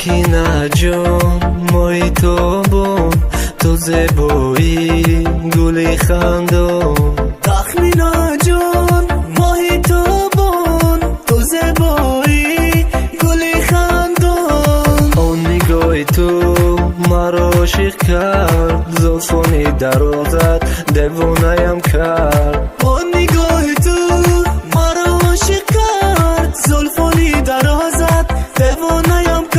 سکینه جان مای تابان، تو زیبایی گلی خندان. تخمینه جان مای تابان، تو زیبایی گلی خندان. آن نگاه تو مرا عاشق کرد، زلفانی درازت دیوانه‌ام کرد. آن نگاه تو مرا عاشق کرد، زلفانی درازت دیوانه‌ام کرد.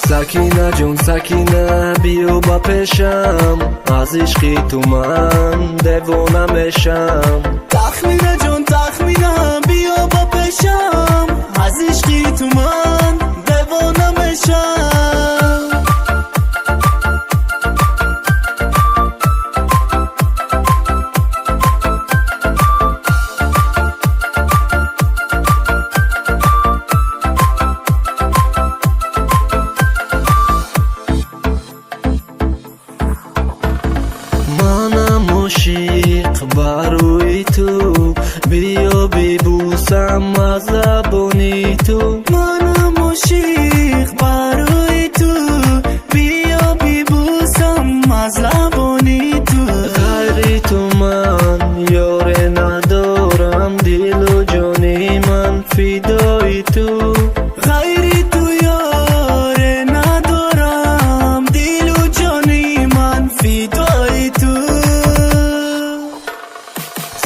سکینه جان سکینه بیا با پیشم، از عشقی تو من دیوانه میشم. تخمینه جان تخمینه بیا با پیشم، از عشقی تو من دیوانه میشم. منم عاشق برای تو، بیا ببوسم از زبانی تو. منم عاشق برای تو، بیا ببوسم از لبانی تو. غیر تو من یار ندارم، دل و جانی من فدای تو. غیر تو یار ندارم، دل و جانی من فدای تو.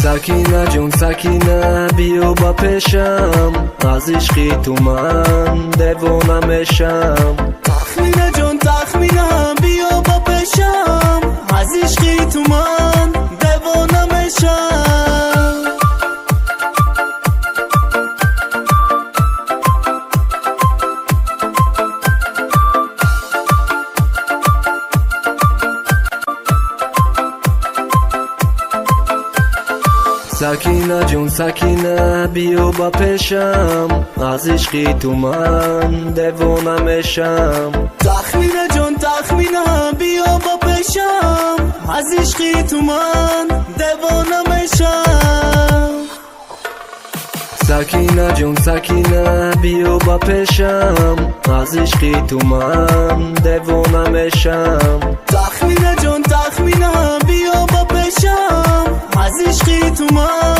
سکینه جان سکینه بیا با پیشم، از عشقی تو من دیوانه میشم. تخمینه جان تخمینه بیا با پیشم، از عشقی تو من دیوانه میشم. سکینه جان سکینه بیا با پیشم، از عشقی تو من دیوانه میشم. تخمینه جان تخمینه بیا با پیشم، از عشقی تو من دیوانه میشم. سکینه جان سکینه بیا با پیشم، از عشقی تو من دیوانه میشم. تخمینه جان تخمینه بیا با پیشم، از عشقی تو من